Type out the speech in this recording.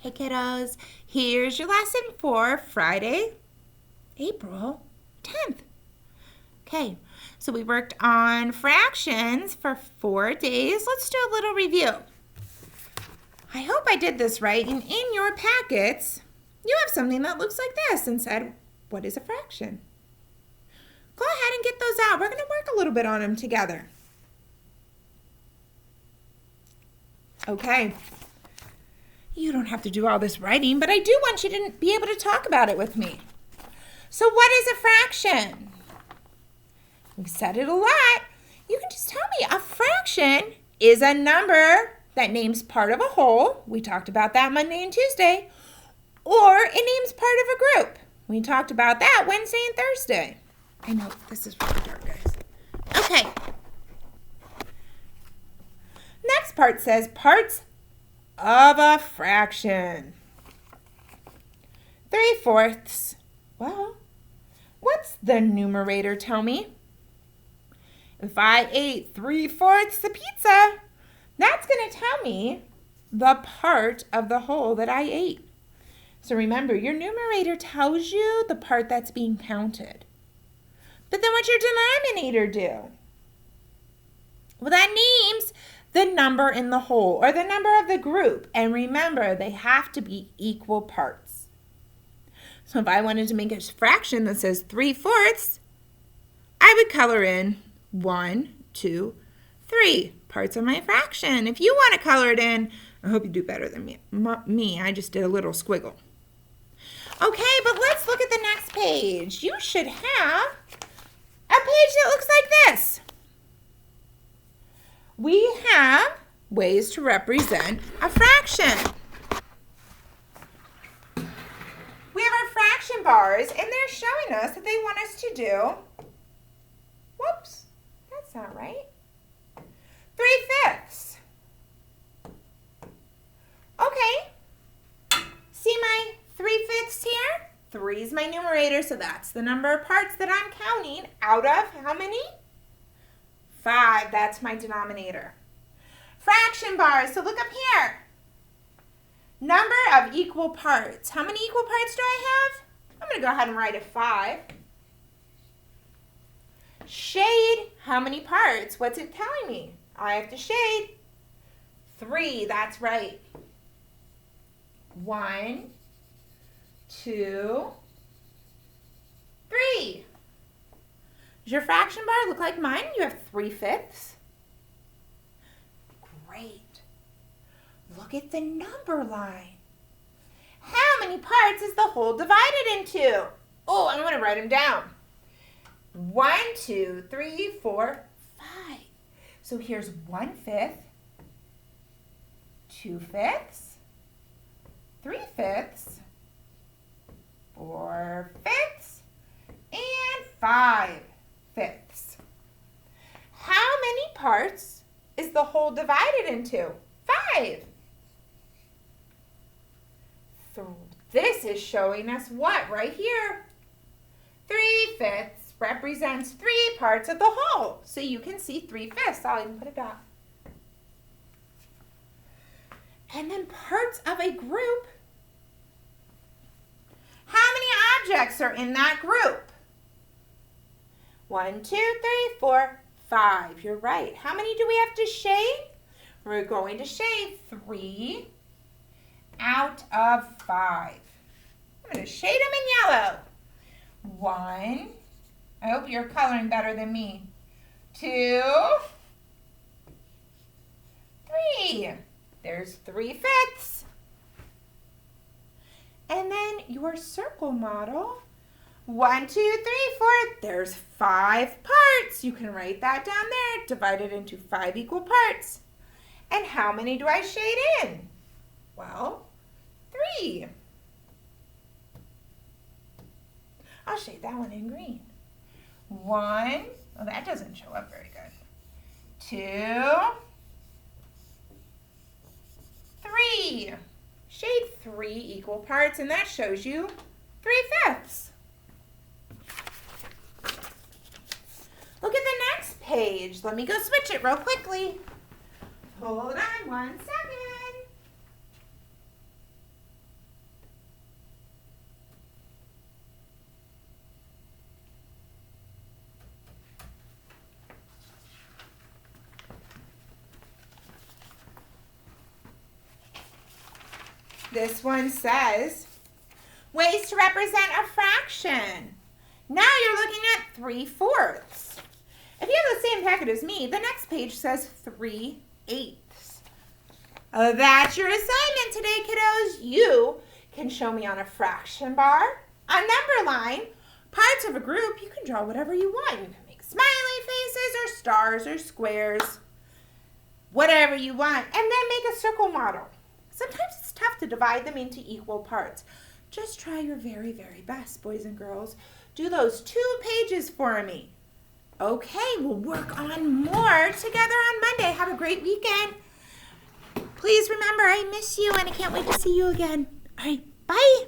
Hey kiddos, here's your lesson for Friday, April 10th. Okay, so we worked on fractions for 4 days. Let's do a little review. I hope I did this right, and in your packets, you have something that looks like this and said, what is a fraction? Go ahead and get those out. We're going to work a little bit on them together. Okay. You don't have to do all this writing, but I do want you to be able to talk about it with me. So what is a fraction? We've said it a lot. You can just tell me. A fraction is a number that names part of a whole. We talked about that Monday and Tuesday. Or it names part of a group. We talked about that Wednesday and Thursday. I know, this is really dark, guys. Okay. Next part says parts of a fraction. 3/4. Well, what's the numerator tell me? If I ate 3/4 of pizza, that's going to tell me the part of the whole that I ate. So remember, your numerator tells you the part that's being counted. But then what's your denominator do? Well, that names the number in the whole or the number of the group. And remember, they have to be equal parts. So if I wanted to make a fraction that says 3/4, I would color in 1, 2, 3 parts of my fraction. If you want to color it in, I hope you do better than me. I just did a little squiggle. Okay, but let's look at the next page. You should have a page that looks like this. We have ways to represent a fraction. We have our fraction bars, and they're showing us that they want us to do, whoops, that's not right, 3/5. Okay, see my 3/5 here? 3 is my numerator, so that's the number of parts that I'm counting out of how many? 5, that's my denominator. Fraction bars, so look up here. Number of equal parts. How many equal parts do I have? I'm going to go ahead and write a 5. Shade, how many parts? What's it telling me? I have to shade 3, that's right. 1, 2, 3. Does your fraction bar look like mine? You have 3/5. Great. Look at the number line. How many parts is the whole divided into? Oh, I'm going to write them down. 1, 2, 3, 4, 5. So here's 1/5, 2/5, 3/5, 4/5, and 5/5. How many parts is the whole divided into? 5. So this is showing us what right here? 3/5 represents 3 parts of the whole. So you can see 3/5. I'll even put a dot. And then parts of a group. How many objects are in that group? 1, 2, 3, 4, 5. You're right. How many do we have to shade? We're going to shade 3 out of 5. I'm going to shade them in yellow. 1. I hope you're coloring better than me. 2, 3. There's 3/5. And then your circle model. 1, 2, 3, 4. There's 5 parts. You can write that down there. Divided into 5 equal parts. And how many do I shade in? Well, 3. I'll shade that one in green. 1. Oh, that doesn't show up very good. 2, 3. Shade 3 equal parts, and that shows you 3/5. Look at the next page. Let me go switch it real quickly. Hold on one second. This one says, ways to represent a fraction. Now you're looking at 3/4. If you have the same packet as me, the next page says 3/8. That's your assignment today, kiddos. You can show me on a fraction bar, a number line, parts of a group. You can draw whatever you want. You can make smiley faces or stars or squares, whatever you want, and then make a circle model. Sometimes it's tough to divide them into equal parts. Just try your very, very best, boys and girls. Do those 2 pages for me. Okay, we'll work on more together on Monday. Have a great weekend. Please remember, I miss you and I can't wait to see you again. All right, bye.